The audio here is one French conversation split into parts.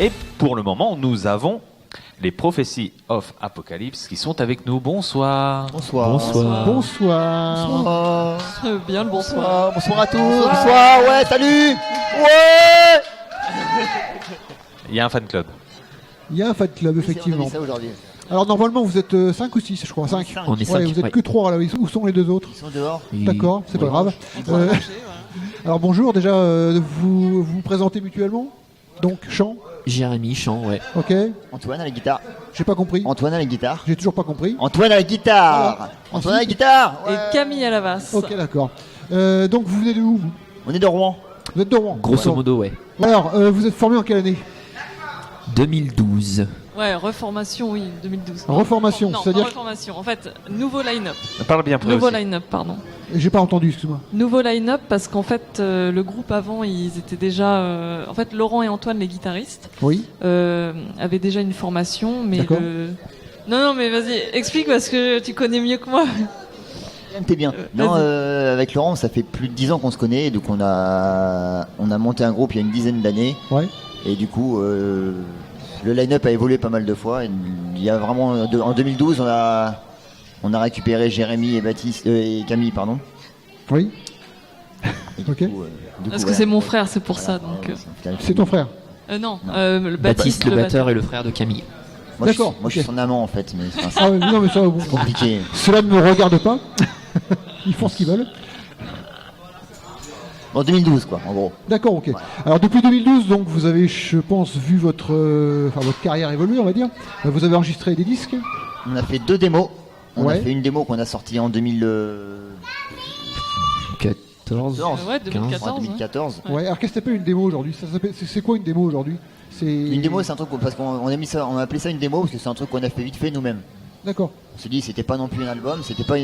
Et pour le moment, nous avons les Prophecy of Apocalypse qui sont avec nous. Bonsoir. Bonsoir. Bonsoir. Bien le bonsoir. Bonsoir à tous. Bonsoir. Ouais, salut. Ouais. Il y a un fan club. Il y a un fan club, On effectivement. a dit ça aujourd'hui. Alors normalement vous êtes 5 ou 6, je crois. 5. Cinq. On est Ouais, 5. vous êtes que 3 là. Où sont les deux autres? Ils sont dehors. D'accord, c'est pas grave. Alors bonjour, déjà vous vous présentez mutuellement. Donc Chant, Jérémy, chant, ouais. ok. Antoine à la guitare. J'ai pas compris. Antoine à la guitare. J'ai toujours pas compris. Antoine à la guitare. Voilà. Antoine à la guitare. Ouais. Et Camille à la basse. Ok, d'accord. Donc vous venez de où vous? On est de Rouen. Vous êtes de Rouen. Grosso D'accord. modo, ouais. Alors vous êtes formé en quelle année? 2012. Ouais, reformation, oui, 2012. Reformation, Non, c'est-à-dire- pas reformation. En fait, nouveau line-up. Parle bien près Nouveau aussi. line-up, pardon. J'ai pas entendu, excuse-moi. Nouveau line-up parce qu'en fait, le groupe avant, ils étaient déjà. En fait, Laurent et Antoine, les guitaristes, Oui. avaient déjà une formation, mais D'accord. Non, mais vas-y, explique parce que tu connais mieux que moi. T'es bien. Non, vas-y. avec Laurent, ça fait plus de 10 ans qu'on se connaît, donc on a monté un groupe il y a une dizaine d'années, Ouais. et du coup, le line-up a évolué pas mal de fois. Il y a vraiment, en 2012, on a récupéré Jérémy et Baptiste et Camille, pardon. Oui. Et du Ok. coup, Parce que voilà. c'est mon frère, c'est pour ça. Voilà. Donc, Ouais, C'est ton frère. non, Non. le Baptiste, le batteur, et le frère de Camille. Moi, D'accord, moi, je suis ok. son amant en fait, mais c'est Ah ouais, non mais ça, bon. compliqué. Cela ne me regarde pas. Ils font ce qu'ils veulent. En 2012, quoi, en gros. D'accord, ok. Alors depuis 2012, donc vous avez, je pense, vu votre carrière évoluer, on va dire. Vous avez enregistré des disques. On a fait 2 démos. On Ouais. a fait une démo qu'on a sortie en 14. Ouais, 2014. en 2014. Ouais. Alors qu'est-ce que s'appelle une démo aujourd'hui? C'est quoi une démo aujourd'hui? C'est Une démo, c'est un truc parce qu'on a mis ça, on a appelé ça une démo parce que c'est un truc qu'on a fait vite fait nous-mêmes. D'accord. On s'est dit c'était pas non plus un album, c'était pas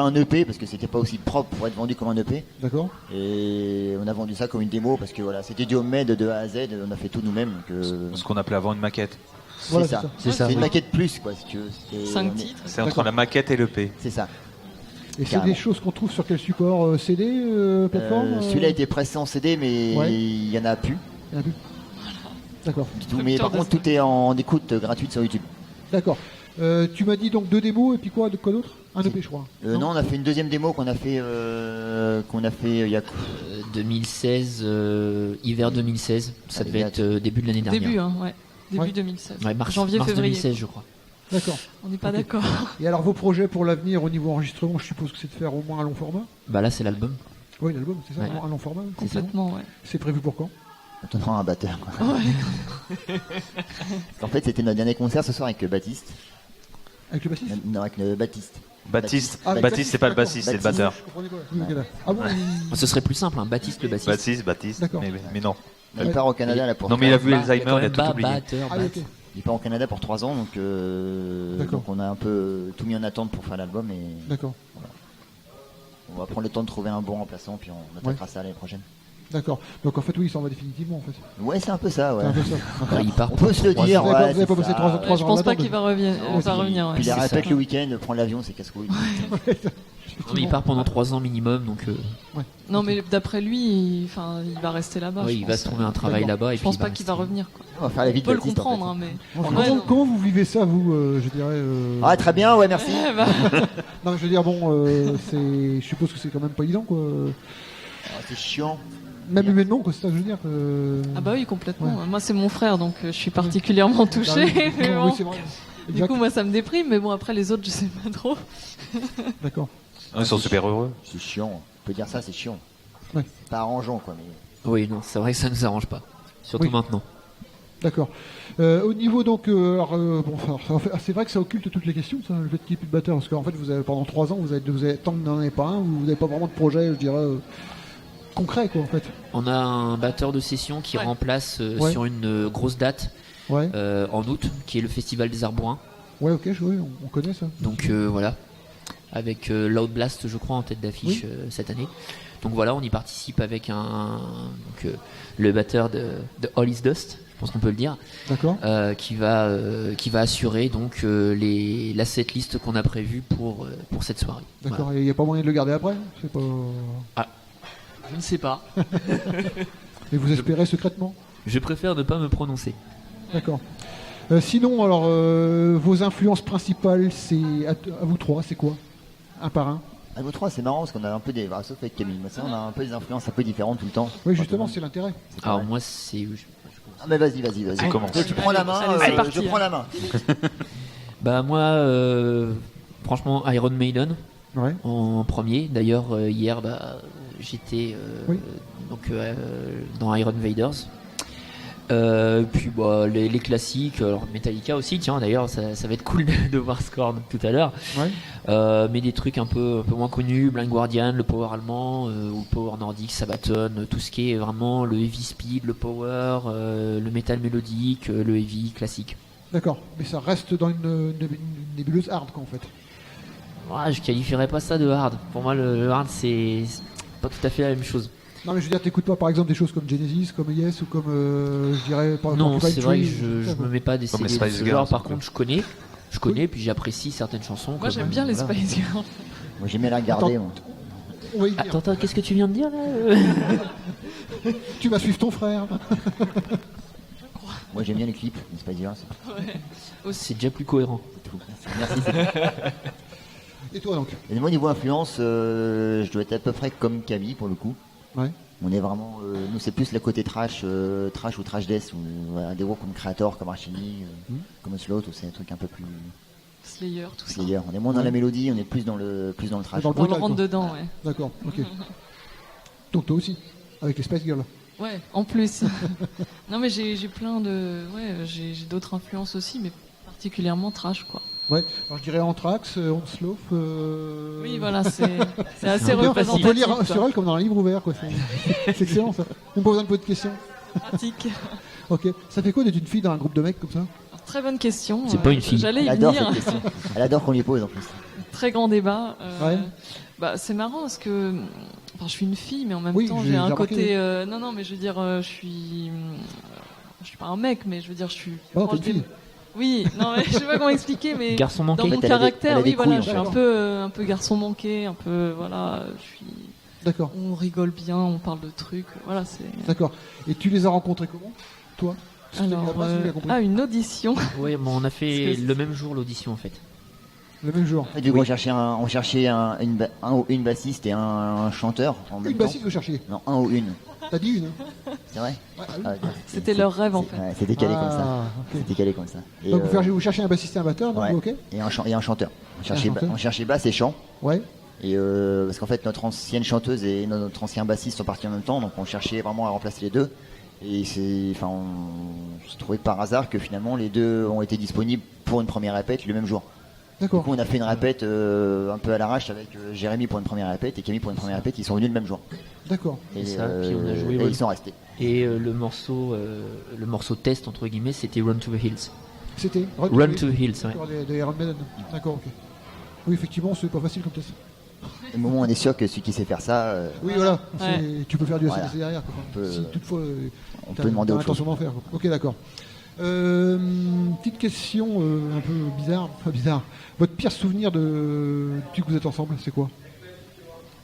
un EP parce que c'était pas aussi propre pour être vendu comme un EP. D'accord. Et on a vendu ça comme une démo parce que voilà, c'était du homemade de A à Z, on a fait tout nous-mêmes. Donc, Ce qu'on appelait avant une maquette. Voilà, c'est ça. c'est ça. C'est une oui. maquette plus quoi si tu veux. C'était- 5 on est- titres. C'est entre D'accord. la maquette et le P. C'est ça. Et c'est Carrément. des choses qu'on trouve sur quel support? CD, plateforme? Celui-là a été pressé en CD mais Ouais. il y en a plus Il y en a plus. D'accord. du tout. Mais par Producteur de contre tout est en écoute gratuite sur YouTube. D'accord. Tu m'as dit donc 2 démos et puis quoi d'autre? Un EP, je crois. Non, on a fait une deuxième démo qu'on a fait il y a 2016, hiver 2016. Ça Allez, devait date. être début de l'année dernière. Début, hein, ouais. Début Ouais. 2016. Ouais, mars Janvier, février. 2016, je crois. D'accord. On n'est pas Ok. d'accord. Et alors vos projets pour l'avenir au niveau enregistrement, je suppose que c'est de faire au moins un long format? Bah là, c'est l'album. Oui, l'album, c'est ça, Ouais. un long format. Complètement, ouais. Ah, C'est prévu pour quand? On donnera un batteur. Quoi. Parce qu'en fait, c'était notre dernier concert ce soir avec Baptiste. Avec le bassiste? Non, avec le Baptiste. Baptiste, Ah, avec Baptiste, c'est pas le d'accord. bassiste, c'est le Baptiste. batteur. Je comprenais pas. Oui, ok, là. Ah bon, Ce serait plus simple, hein, Baptiste, le bassiste. Baptiste. D'accord. Mais non. Il part au Canada là pour. Non, mais il a vu Bah, Alzheimer, quand il a même tout pas oublié. batteur, Ah oui, ok. Il part au Canada pour 3 ans, donc, D'accord. donc on a un peu tout mis en attente pour faire l'album et D'accord. on va prendre le temps de trouver un bon remplaçant puis on attaquera ça l'année prochaine. D'accord. Donc en fait, oui, il s'en va définitivement en fait. Ouais, c'est un peu ça, ouais. C'est un peu ça. Ouais, il part On peut se le dire, Vous avez pas- ouais. vous avez pas c'est passé ça. 3 ans. Ouais, je pense pas là-dedans, qu'il va revenir. ouais. Puis il c'est répète ça. le week-end, prendre l'avion, c'est casse-couille. Non, mais il part pendant 3 ans minimum, donc Non, mais d'après lui, il va rester là-bas. ouais, je il va pense. se trouver un travail D'accord. là-bas. Et Je puis pense il pas qu'il va rester. revenir. Quoi. On va faire la vie On de peut le Baptiste, en comprendre, fait. hein, mais. Comment, Ouais, non. comment vous vivez ça, vous, je dirais Ah, très bien, ouais, merci. Eh bah, Non, je veux dire, bon, je suppose que c'est quand même pas évident, quoi. Ah, c'est chiant. Même humainement, quoi, c'est ça que je veux dire. Ah bah oui, complètement. Ouais. Moi, c'est mon frère, donc je suis particulièrement touchée. Ah oui, mais oui, bon. c'est vrai. Du Exact. coup, moi, ça me déprime, mais bon, après, les autres, je sais pas trop. D'accord. Ils sont super heureux. C'est chiant. On peut dire ça, c'est chiant. Ouais. C'est pas arrangeant, quoi. Mais... Oui, non, c'est vrai que ça nous arrange pas. Surtout Oui. maintenant. D'accord. Au niveau donc, c'est vrai que ça occulte toutes les questions, ça, le fait qu'il n'y ait plus de batteur, parce qu'en fait, vous avez pendant 3 ans, vous avez tant que vous n'en avez pas un, vous n'avez pas vraiment de projet, je dirais, concret, quoi, en fait. On a un batteur de session qui Ouais. remplace Ouais. sur une grosse date Ouais. en août, qui est le Festival des Arboins. Ouais, ok, oui, on connaît ça. Donc voilà, avec Loud Blast, je crois, en tête d'affiche cette année. Donc voilà, on y participe avec le batteur de All Is Dust, je pense qu'on peut le dire, D'accord. qui va assurer donc la setlist qu'on a prévue pour cette soirée. D'accord. Voilà. Et il n'y a pas moyen de le garder après? C'est pas... Je ne sais pas. Et vous espérez secrètement? Je préfère ne pas me prononcer. D'accord. Sinon, alors, vos influences principales, c'est à vous trois, c'est quoi? Un par un? À vous trois, c'est marrant parce qu'on a un peu des. Sauf avec Camille, mais ça, on a un peu des influences un peu différentes tout le temps. Oui, justement, c'est l'intérêt. Alors moi, c'est... Ah, mais vas-y. Commence. Tu prends la main, Allez, c'est parti, je prends la main. Bah moi, franchement, Iron Maiden Ouais. en premier. D'ailleurs, hier, j'étais Oui. dans Iron Vaders. Puis les classiques, alors Metallica aussi, tiens d'ailleurs ça va être cool de voir Scorn tout à l'heure. Ouais. Mais des trucs un peu moins connus, Blind Guardian, le power allemand, ou le power nordique, Sabaton, tout ce qui est vraiment le heavy speed, le power, le metal mélodique, le heavy classique. D'accord. Mais ça reste dans une nébuleuse hard, quoi, en fait. Je qualifierais pas ça de hard. Pour moi, le hard c'est pas tout à fait la même chose. Non, mais je veux dire, t'écoutes pas par exemple des choses comme Genesis, comme Yes ou comme, je dirais, par Non, Porcupine c'est vrai que Tree, je me mets pas des Comme CD les de Spice ce Girls, genre. Par un peu. contre, je connais, puis j'apprécie certaines chansons. Moi comme, j'aime bien les voilà. Spice Girls. Moi, j'aimais la garder. Attends. Moi. On va y venir. Attends, qu'est-ce que tu viens de dire là Tu vas suivre ton frère. Moi, j'aime bien les clips, les Spice Girls. C'est déjà plus cohérent. Merci. c'est- Et toi donc? Et moi, niveau influence, je dois être à peu près comme Camille pour le coup. Ouais. On est vraiment, nous c'est plus le côté trash ou trash death, ou voilà, des groupes comme Creator, comme Archini, comme Slaughter, ou c'est un truc un peu plus Slayer, tout ça. Slayer. On est moins dans la mélodie, on est plus dans le trash. Dans le On le brutal, rentre quoi. dedans, ouais. D'accord, ok. Donc toi aussi, avec les Spice Girls. Ouais, en plus. Non mais j'ai plein de... Ouais, j'ai d'autres influences aussi, mais particulièrement trash, quoi. Ouais, alors je dirais Anthrax, Onslaught. Oui, voilà, c'est assez On peut représentatif. lire quoi. sur elle comme dans un livre ouvert, quoi. C'est excellent ça. Même pas besoin de poser de questions. Pratique. Ok. Ça fait quoi d'être une fille dans un groupe de mecs comme ça? Alors, très bonne question. C'est pas une fille. J'allais Elle y adore venir. cette question. Elle adore qu'on lui pose en plus. Très grand débat. Ouais. C'est marrant parce que enfin, je suis une fille, mais en même Oui, temps j'ai j'ai un remarqué, côté. Non, mais je veux dire, je suis pas un mec, mais je veux dire, je suis. Oh, t'es proche une des- fille. Oui, non, mais je sais pas comment expliquer, mais Garçon dans manqué. mon fait, elle a des- caractère, elle a des oui, voilà, couilles, je suis en un peu garçon manqué, un peu, voilà, je suis. D'accord, On rigole bien, on parle de trucs, voilà, c'est. d'accord. Et tu les as rencontrés comment, toi? Parce que Alors, t'as pas si j'ai compris. une audition. Ouais, on a fait Parce que- le même jour l'audition en fait. Le même jour. Et du coup, on cherchait une bassiste et un chanteur en même Une temps. bassiste, vous cherchiez. Non, un ou une. T'as dit une, hein? C'est vrai. Ouais, ah oui. Ah, C'était leur rêve, en fait. Ouais, c'était calé comme ça. Ah, ok. C'était calé comme ça. Et, Donc vous cherchez un bassiste et un batteur, donc ouais. ok? et un chanteur. chanteur. On cherchait basse et chant. Ouais. Et parce qu'en fait, notre ancienne chanteuse et notre ancien bassiste sont partis en même temps, donc on cherchait vraiment à remplacer les deux. Et on se trouvait par hasard que finalement les deux ont été disponibles pour une première répète le même jour. Du D'accord. coup, on a fait une répète un peu à l'arrache avec Jérémy pour une première répète et Camille pour une première répète. Ils sont venus le même jour. D'accord. Et, ça, puis on a joué, et ouais. ils sont restés. Et le morceau test entre guillemets, c'était Run to the Hills. C'était Run to the Hills, ouais. D'accord, des Iron Maiden. D'accord, ok. Oui, effectivement, c'est pas facile comme test. Au moment où on est sûr que celui qui sait faire ça, Oui, voilà. Ouais. Tu peux faire du Voilà. ACDC derrière. Quoi. peut- Si toutefois, on t'as peut demander t'as autre chose. l'intention d'en faire. Quoi. Ok, d'accord. Petite question un peu bizarre. Pas bizarre. Votre pire souvenir depuis que vous êtes ensemble, c'est quoi?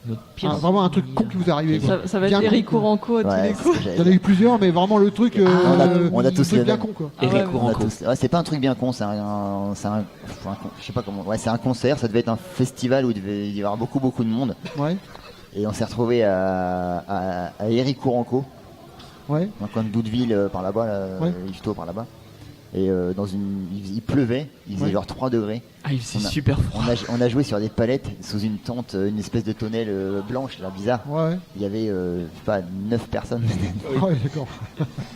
Notre pire Vraiment un truc souvenir. con qui vous est arrivé. quoi. Ça va Bien être con, Eric quoi. Couranco à tous Ouais, les c'est coups. ce que j'allais Il y en a dire. eu plusieurs, mais vraiment le truc. on a tous le truc les bien mêmes. con, quoi. Eric ouais, On a Couranco. tous- ouais, c'est pas un truc bien con, je sais pas comment. Ouais, c'est un concert, ça devait être un festival où il devait y avoir beaucoup de monde. Ouais, Et on s'est retrouvé à Éric Couranco, ouais. dans le coin de Doudeville, par là-bas, Ouais. Yvetot par là-bas. Et il pleuvait, il faisait Ouais. genre 3 degrés. Ah, il faisait On a- super froid. On a joué sur des palettes sous une tente, une espèce de tonnelle blanche, là, bizarre. Ouais, Il y avait, je sais pas, 9 personnes ouais, d'accord.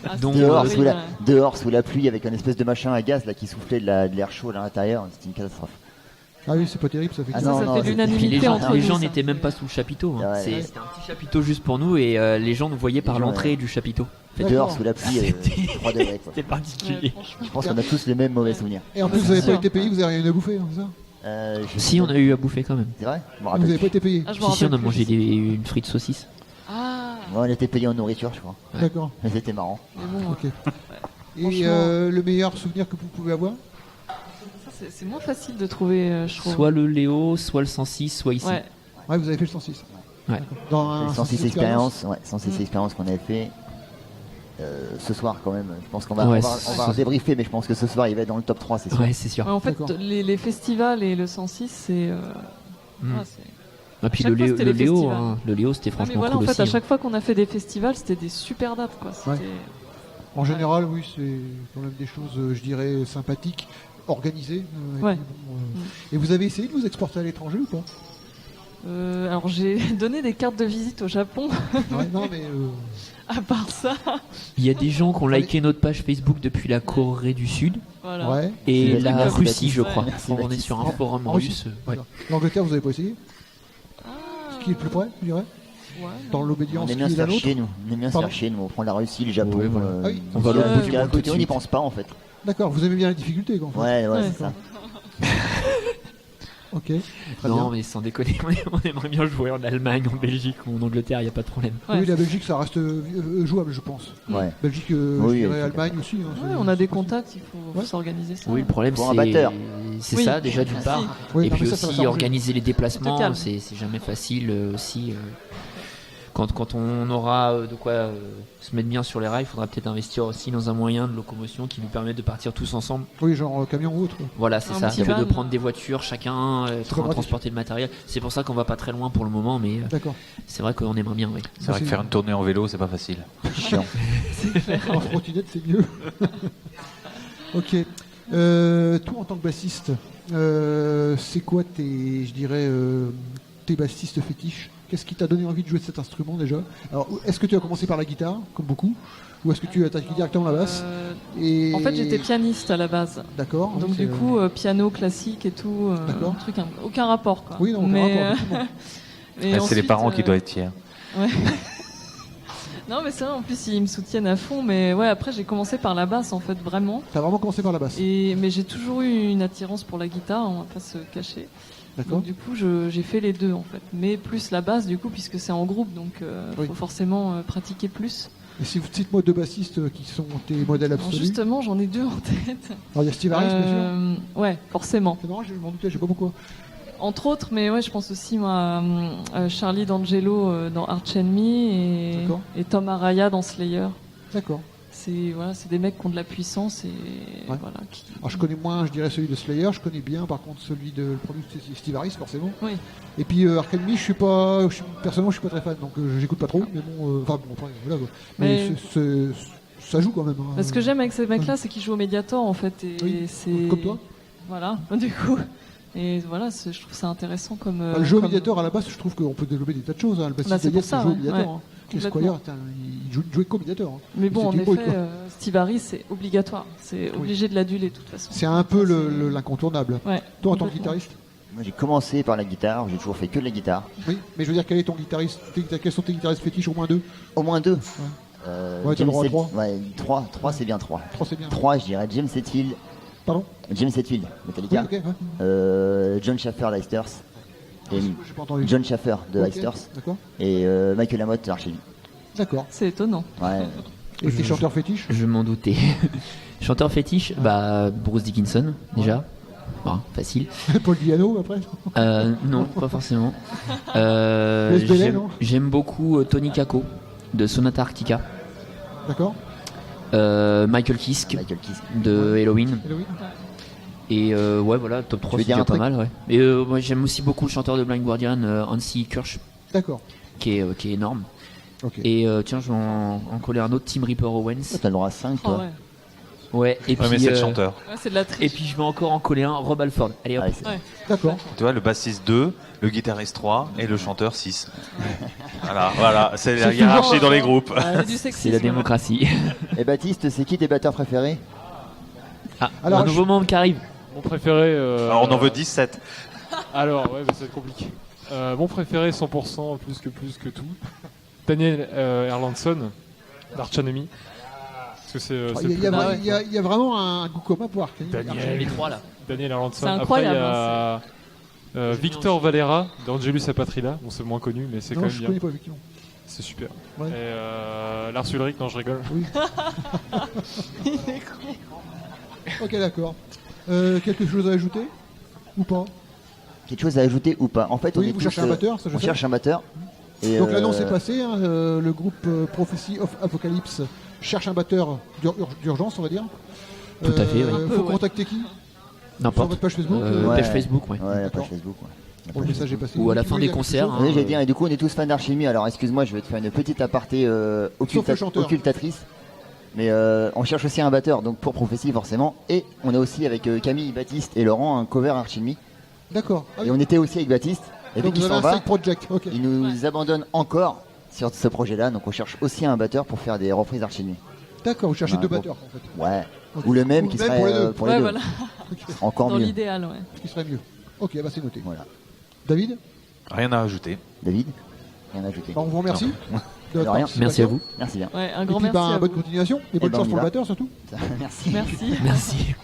Ah, Donc, c'était dehors, horrible, ouais. dehors sous la pluie avec un espèce de machin à gaz là qui soufflait de l'air chaud à l'intérieur. C'était une catastrophe. Ah oui, c'est pas terrible, ça fait. Ah que- non, Ça non, fait c'était- l'unanimité Puis les gens, entre les nous, gens ça. n'étaient même pas sous le chapiteau. hein. Ouais. C'était un petit chapiteau juste pour nous et les gens nous voyaient par Les gens, l'entrée du chapiteau. Et D'accord. dehors sous la pluie, C'était- 3 degrés quoi. C'était Ouais, particulier. franchement. Je pense qu'on a tous les mêmes mauvais souvenirs. Et en plus, Ouais, vous n'avez c'est pas sûr. été payé, vous avez rien à bouffer, hein, c'est ça? Je sais Si, on pas. a eu à bouffer quand même. C'est vrai Je me Vous rappelle n'avez pas plus. été payé. Ah, je me Si, on a rappelle mangé plus. une frite saucisse. Ah, Ouais, on était payé en nourriture, je crois. D'accord, Mais c'était marrant. mais bon, ok. Et Franchement. le meilleur souvenir que vous pouvez avoir? ça, c'est moins facile de trouver, je trouve. Soit le Léo, soit le 106, soit ici. Ouais. Ouais, vous avez fait le 106. Ouais. D'accord. Dans un Les 106 expériences, ouais, 106 expériences qu'on avait fait. ce soir quand même. Je pense qu'on va, Ouais, on va débriefer, mais je pense que ce soir il va être dans le top 3, c'est sûr. Ouais, c'est sûr. Ouais, en fait, D'accord. les festivals et le 106, c'est. Mm. c'est- Et puis chaque le fois, Léo, c'était le les Léo, festivals. hein, le Léo, c'était Ouais, franchement mais voilà, cool en fait, aussi. à hein. chaque fois qu'on a fait des festivals, c'était des super dates, quoi. C'était- En général, oui, c'est quand même des choses, je dirais, sympathiques, organisées. Et Ouais. puis, bon, et vous avez essayé de vous exporter à l'étranger ou pas? Alors, j'ai donné des cartes de visite au Japon. Ouais, non, mais À part ça, Il y a des gens qui ont liké notre page Facebook depuis la Corée du Sud voilà. ouais. et Merci, la merci, Russie, Baptiste. je crois. Ouais. Merci, On est Baptiste. sur un forum En russe. Russie, Ouais. d'accord. L'Angleterre, vous avez pas essayé? Ah, Ce qui est le plus près, je dirais? ouais, Dans On l'obédience aime qui bien se est la faire nôtre? chier, nous. On aime bien se Pardon faire chier, nous. On prend la Russie, le Japon. Ouais, voilà. Ah oui. On va à l'autre bout côté, du à monde tout de côté, on n'y suite. pense pas en fait. D'accord, vous aimez bien la difficulté, quoi. En fait. Ouais, Ouais. c'est ça. Ok, très Non, bien. mais sans déconner, on aimerait bien jouer en Allemagne, en Belgique ou en Angleterre, il n'y a pas de problème. Ouais. Oui, la Belgique, ça reste jouable, je pense. Ouais. Belgique, Oui, je dirais c'est Allemagne aussi. hein, Ouais, c'est- on a des c'est possible. contacts, il faut Ouais. s'organiser ça. Oui, le problème, Pour un batteur. c'est Oui. ça, déjà d'une part. Oui, Et non, puis mais ça va aussi, s'arranger. organiser les Te déplacements, calme. c'est jamais facile aussi. Quand on aura de quoi se mettre bien sur les rails, il faudra peut-être investir aussi dans un moyen de locomotion qui nous permette de partir tous ensemble. Oui, genre camion ou autre. Voilà, c'est Un ça. petit Que van. de prendre des voitures chacun, pratique. transporter le matériel. C'est pour ça qu'on va pas très loin pour le moment, mais D'accord. c'est vrai qu'on aimerait bien, oui. C'est vrai que faire une tournée en vélo, c'est pas facile. Chiant. En trottinette, c'est mieux. Ok. Toi, en tant que bassiste, c'est quoi tes, je dirais, tes bassistes fétiches? Qu'est-ce qui t'a donné envie de jouer de cet instrument déjà? Alors, est-ce que tu as commencé par la guitare, comme beaucoup, ou est-ce que tu as attaqué directement la basse? Et... En fait, j'étais pianiste à la base. D'accord. Donc, oui, du c'est- coup, piano classique et tout. D'accord. Un truc, aucun rapport, quoi. Oui, non, aucun Mais, rapport, effectivement. et Là, c'est les ensuite, parents qui doivent être fiers. Ouais. Non, mais c'est vrai, en plus, ils me soutiennent à fond. Mais ouais, après, j'ai commencé par la basse, en fait, vraiment. T'as vraiment commencé par la basse. Mais j'ai toujours eu une attirance pour la guitare, on va pas se cacher. D'accord. Donc, du coup, j'ai fait les deux, en fait. Mais plus la basse, du coup, puisque c'est en groupe, donc Oui. faut forcément pratiquer plus. Et si vous cite-moi deux bassistes qui sont tes modèles Alors, absolus. justement, j'en ai deux en tête. Alors il y a Steve Harris, bien sûr. Ouais, forcément. C'est marrant, je m'en doutais, je sais pas pourquoi. Entre autres, mais ouais, je pense aussi moi à Charlie D'Angelo dans Arch Enemy D'accord. et Tom Araya dans Slayer. D'accord. C'est des mecs qui ont de la puissance et Ouais. voilà. Qui... Alors je connais moins, je dirais celui de Slayer, je connais bien par contre celui de le premier c'est Steve Harris forcément. Oui. Et puis Arch Enemy, personnellement je suis pas très fan, donc j'écoute pas trop, mais bon, enfin bon, après, voilà quoi. Mais, Mais- ça joue quand même. Hein. Ce que j'aime avec ces mecs-là, c'est qu'ils jouent au Mediator en fait et Oui, c'est comme toi. Voilà, du coup. Et voilà, je trouve ça intéressant comme. Le jeu au comme- Mediator à la base, je trouve qu'on peut développer des tas de choses. Hein. Le bassiste Bah, c'est de Yes, pour ça, il joue au ouais, Mediator. ouais. Hein. Et Complètement. Squire, il jouait qu'au Mediator. Hein. Mais bon, en C'était effet, beau, quoi. Steve Harris, c'est obligatoire. C'est obligé de l'aduler de toute façon. C'est un peu Ça, c'est- l'incontournable. Ouais. Toi en tant que complètement. guitariste. Moi j'ai commencé par la guitare, j'ai toujours fait que de la guitare. Oui, mais je veux dire, quel est ton guitariste quels sont tes guitaristes fétiches? Au moins deux. Au moins deux. Ouais, t'as James le droit à Hetfield- trois. Ouais, trois c'est bien trois. Trois, c'est bien. Trois, je dirais James Hetfield, Pardon? Metallica, Oui, ok, ouais. John Schaffer, Leicesters, et J'ai pas entendu. John Schaffer de Ok, Leicesters, D'accord. et Michael Lamotte, Archie. D'accord. C'est étonnant. Ouais. Et tes chanteurs fétiches? Je m'en doutais. Chanteur fétiche, bah Bruce Dickinson déjà. Bon, facile. Paul Diano après? Non, pas forcément. Les SBL, non J'aime beaucoup Tony Kako de Sonata Arctica. D'accord. Michael Kiske Michael Kiske. de Halloween. Halloween. Et ouais, voilà, top 3 veux c'est dire déjà un pas truc mal. Ouais. Et moi j'aime aussi beaucoup le chanteur de Blind Guardian, Hansi Kirsch, D'accord. qui est énorme. Ok. Et tiens, je vais en coller un autre, Tim Reaper Owens. Toi, t'as le droit à 5, Oh, toi. ouais. Ouais, et Ouais, mais puis, c'est le chanteur. Ouais, c'est de la triche. et puis je vais encore en coller un, Rob Alford. Allez hop. Ouais, c'est- Ouais. D'accord. Tu vois, le bassiste 2, le guitariste 3 et le chanteur 6. Voilà, c'est la C'est hiérarchie toujours- dans les groupes. Ouais, c'est du C'est sexisme. la démocratie. Et Baptiste, c'est qui tes batteurs préférés? Ah, Alors, un nouveau membre qui arrive. Mon préféré. Alors, on en veut 17. Alors, ouais, bah, ça va être compliqué. Mon préféré 100%, plus que tout. Daniel Erlandson, d'Arch Enemy. Parce que c'est Il y, a, le plus- Bah ouais. il y a vraiment un goût commun pour Arch Enemy. Daniel. Les trois là. Daniel Erlandson. C'est Après, incroyable, il y a Victor Valera d'Angelus Apatrida. Bon, c'est moins connu, mais c'est quand Non, même je bien. connais pas effectivement. C'est super. Ouais. Et Lars Ulrich, non, je rigole. Oui. Ok, d'accord. Quelque chose à ajouter ou pas? Quelque chose à ajouter ou pas? En fait, on Oui, est vous tous, cherchez un batteur, ça je on sais. cherche un batteur. Et, Donc l'annonce est passée, hein, le groupe Prophecy of Apocalypse cherche un batteur d'urgence, on va dire. Tout à fait, oui. Il faut contacter qui? Sur N'importe. votre page Facebook Page Facebook, ouais. Ouais, la D'accord. page Facebook. Ouais. La Bon, le page message est passé. Ou à la Tu fin veux des dire quelque concerts, chose hein. Oui, j'allais dire, et du coup, on est tous fans d'Archimie. Alors, excuse-moi, je vais te faire une petite aparté Sauf le chanteur. occultatrice. Mais on cherche aussi un batteur, donc pour Prophétie, forcément. Et on a aussi avec Camille, Baptiste et Laurent un cover Archimie. D'accord. Ah oui. Et on était aussi avec Baptiste. Et vu Donc qu'il vous avez s'en un va, side project. Ok. il nous abandonne encore sur ce projet-là. Donc, on cherche aussi un batteur pour faire des reprises Archimie. D'accord, vous cherchez Ouais, deux bon. batteurs en fait. Ouais. Ok. Ou le même Ou qui le même serait pour les deux. pour les Ouais, deux. voilà. Encore Dans mieux. l'idéal, ouais. Ce qui serait mieux. Ok, bah c'est noté. Voilà. David, Rien à ajouter. David, rien à ajouter. bah, on vous remercie. De rien. participation. Merci à vous. Merci bien. Ouais, un Et grand puis merci bah, à bonne vous. continuation et bonne ben, chance on y pour le va. batteur surtout. Merci. Merci. Merci.